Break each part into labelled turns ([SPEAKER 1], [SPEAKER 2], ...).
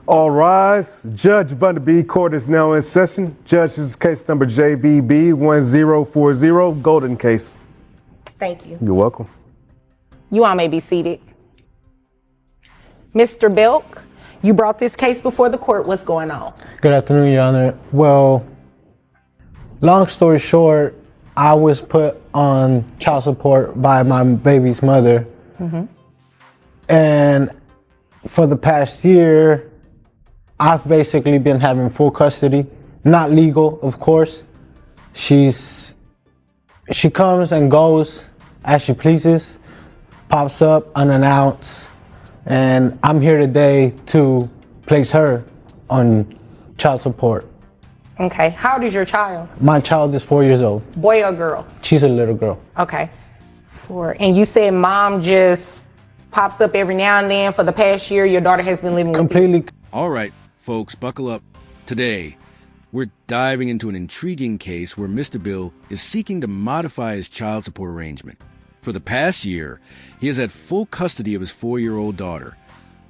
[SPEAKER 1] All rise. Judge Bunderby Court is now in session. Judge, this is case number JVB 1040, Golden case.
[SPEAKER 2] Thank you.
[SPEAKER 1] You're welcome.
[SPEAKER 2] You all may be seated. Mr. Belk, you brought this case before the court. What's going on?
[SPEAKER 3] Good afternoon, Your Honor. Well, long story short, I was put on child support by my baby's mother. Mm-hmm. And for the past year, I've basically been having full custody. Not legal, of course. She comes and goes as she pleases, pops up unannounced, and I'm here today to place her on child support.
[SPEAKER 2] Okay. How old is your child?
[SPEAKER 3] My child is 4 years old.
[SPEAKER 2] Boy or girl?
[SPEAKER 3] She's a little girl.
[SPEAKER 2] Okay. 4. And you said mom just pops up every now and then. For the past year, your daughter has been living
[SPEAKER 3] completely.
[SPEAKER 2] With you.
[SPEAKER 4] All right, folks, buckle up. Today, we're diving into an intriguing case where Mr. Bill is seeking to modify his child support arrangement. For the past year, he has had full custody of his 4-year-old daughter,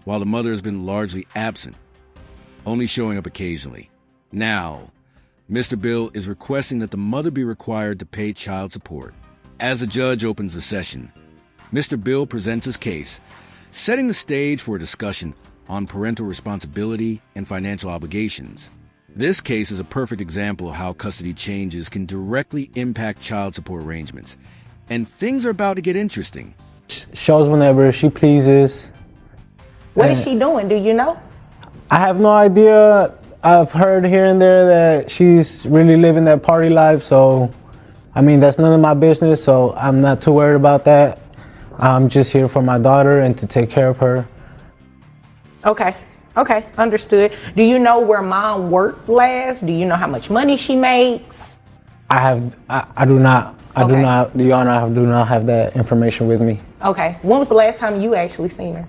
[SPEAKER 4] while the mother has been largely absent, only showing up occasionally. Now, Mr. Bill is requesting that the mother be required to pay child support. As the judge opens the session, Mr. Bill presents his case, setting the stage for a discussion on parental responsibility and financial obligations. This case is a perfect example of how custody changes can directly impact child support arrangements. And things are about to get interesting.
[SPEAKER 3] Shows whenever she pleases.
[SPEAKER 2] What is she doing? Do you know?
[SPEAKER 3] I have no idea. I've heard here and there that she's really living that party life. So, I mean, that's none of my business. So I'm not too worried about that. I'm just here for my daughter and to take care of her.
[SPEAKER 2] Okay. Okay. Understood. Do you know where mom worked last? Do you know how much money she makes?
[SPEAKER 3] I do not. I do not, Your Honor, I do not have that information with me.
[SPEAKER 2] Okay. When was the last time you actually seen her?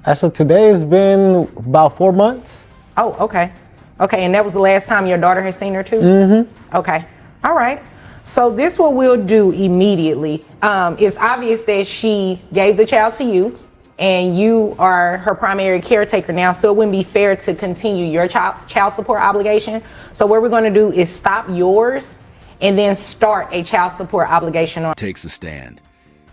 [SPEAKER 3] As of today, it's been about 4 months.
[SPEAKER 2] Oh, okay. Okay, and that was the last time your daughter has seen her too?
[SPEAKER 3] Mm-hmm.
[SPEAKER 2] Okay. All right. So this what we'll do immediately. It's obvious that she gave the child to you and you are her primary caretaker now, so it wouldn't be fair to continue your child support obligation. So what we're going to do is stop yours and then start a child support obligation on.
[SPEAKER 4] Takes a stand,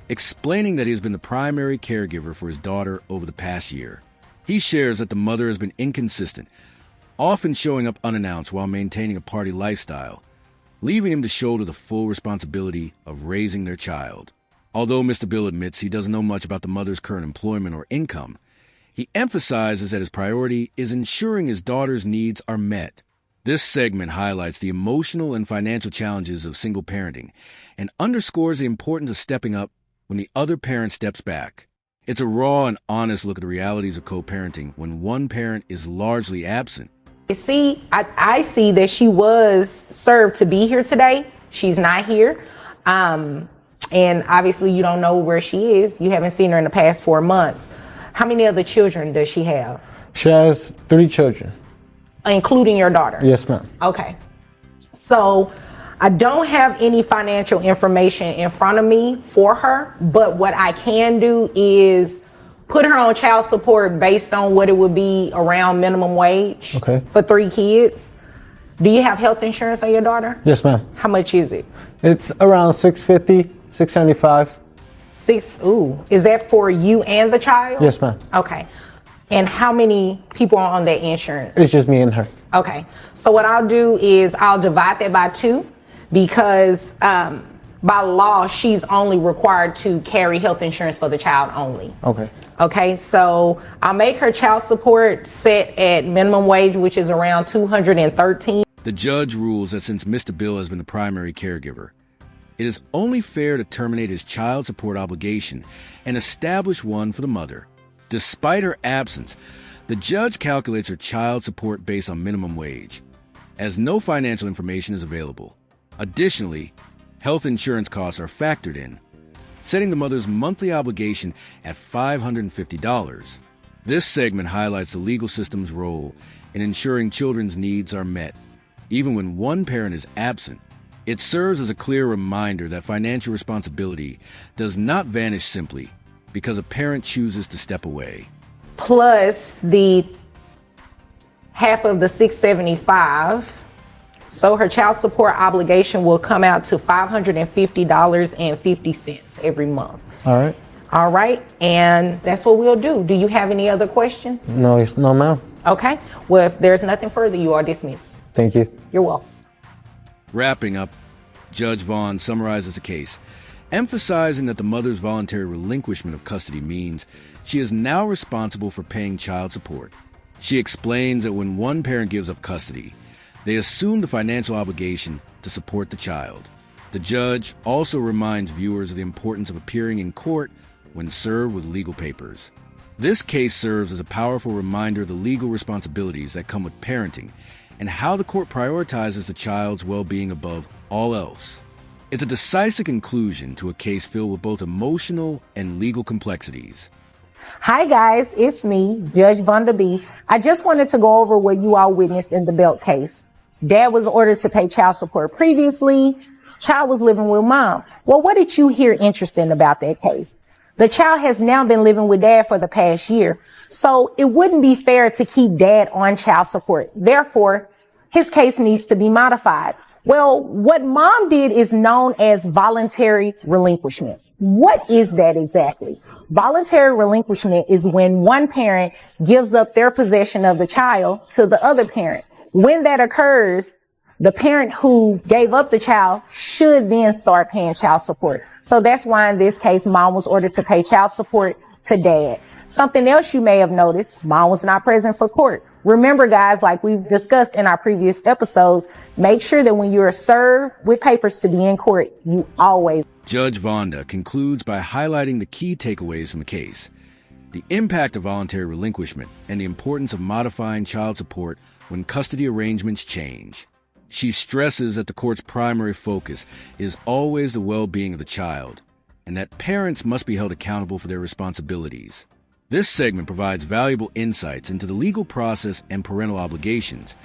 [SPEAKER 4] explaining that he has been the primary caregiver for his daughter over the past year. He shares that the mother has been inconsistent, often showing up unannounced while maintaining a party lifestyle, leaving him to shoulder the full responsibility of raising their child. Although Mr. Bill admits he doesn't know much about the mother's current employment or income, he emphasizes that his priority is ensuring his daughter's needs are met. This segment highlights the emotional and financial challenges of single parenting and underscores the importance of stepping up when the other parent steps back. It's a raw and honest look at the realities of co-parenting when one parent is largely absent.
[SPEAKER 2] See, I see that she was served to be here today. She's not here. And obviously you don't know where she is. You haven't seen her in the past 4 months. How many other children does she have?
[SPEAKER 3] She has 3 children.
[SPEAKER 2] Including your daughter?
[SPEAKER 3] Yes, ma'am.
[SPEAKER 2] Okay. So I don't have any financial information in front of me for her, but what I can do is put her on child support based on what it would be around minimum wage for 3 kids. Do you have health insurance on your daughter?
[SPEAKER 3] Yes, ma'am.
[SPEAKER 2] How much is it?
[SPEAKER 3] It's around $650, $675.
[SPEAKER 2] Is that for you and the child?
[SPEAKER 3] Yes, ma'am.
[SPEAKER 2] Okay. And how many people are on that insurance?
[SPEAKER 3] It's just me and her.
[SPEAKER 2] Okay. So what I'll do is I'll divide that by 2 because by law, she's only required to carry health insurance for the child only.
[SPEAKER 3] Okay.
[SPEAKER 2] Okay. So I'll make her child support set at minimum wage, which is around $213.
[SPEAKER 4] The judge rules that since Mr. Bill has been the primary caregiver, it is only fair to terminate his child support obligation and establish one for the mother. Despite her absence, the judge calculates her child support based on minimum wage, as no financial information is available. Additionally, health insurance costs are factored in, setting the mother's monthly obligation at $550. This segment highlights the legal system's role in ensuring children's needs are met, even when one parent is absent. It serves as a clear reminder that financial responsibility does not vanish simply because a parent chooses to step away.
[SPEAKER 2] plus the half of the $675. So her child support obligation will come out to $550.50 every month.
[SPEAKER 3] All right.
[SPEAKER 2] All right, and that's what we'll do. Do you have any other questions?
[SPEAKER 3] No, ma'am.
[SPEAKER 2] Okay, well, if there's nothing further, you are dismissed.
[SPEAKER 3] Thank you.
[SPEAKER 2] You're welcome.
[SPEAKER 4] Wrapping up, Judge Vaughn summarizes the case, emphasizing that the mother's voluntary relinquishment of custody means she is now responsible for paying child support. She explains that when one parent gives up custody, they assume the financial obligation to support the child. The judge also reminds viewers of the importance of appearing in court when served with legal papers. This case serves as a powerful reminder of the legal responsibilities that come with parenting and how the court prioritizes the child's well-being above all else. It's a decisive conclusion to a case filled with both emotional and legal complexities.
[SPEAKER 2] Hi guys, it's me, Judge Vonda B. I just wanted to go over what you all witnessed in the Belt case. Dad was ordered to pay child support previously. Child was living with mom. Well, what did you hear interesting about that case? The child has now been living with dad for the past year. So it wouldn't be fair to keep dad on child support. Therefore, his case needs to be modified. Well, what mom did is known as voluntary relinquishment. What is that exactly? Voluntary relinquishment is when one parent gives up their possession of the child to the other parent. When that occurs, the parent who gave up the child should then start paying child support. So that's why in this case, mom was ordered to pay child support to dad. Something else you may have noticed, mom was not present for court. Remember guys, like we've discussed in our previous episodes, make sure that when you're served with papers to be in court, you always.
[SPEAKER 4] Judge Vonda concludes by highlighting the key takeaways from the case: the impact of voluntary relinquishment and the importance of modifying child support when custody arrangements change. She stresses that the court's primary focus is always the well-being of the child, and that parents must be held accountable for their responsibilities. This segment provides valuable insights into the legal process and parental obligations,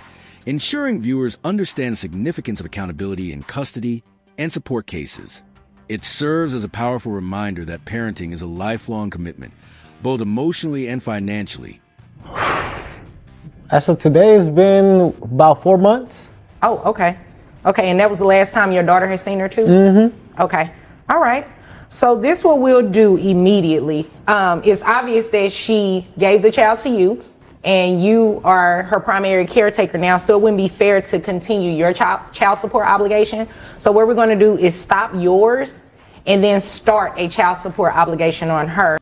[SPEAKER 4] ensuring viewers understand the significance of accountability in custody and support cases. It serves as a powerful reminder that parenting is a lifelong commitment, both emotionally and financially.
[SPEAKER 3] As of today, it's been about 4 months.
[SPEAKER 2] Oh, okay. Okay, and that was the last time your daughter has seen her too?
[SPEAKER 3] Mm-hmm.
[SPEAKER 2] Okay. All right. So this what we'll do immediately. It's obvious that she gave the child to you and you are her primary caretaker now, so it wouldn't be fair to continue your child support obligation. So what we're going to do is stop yours and then start a child support obligation on her.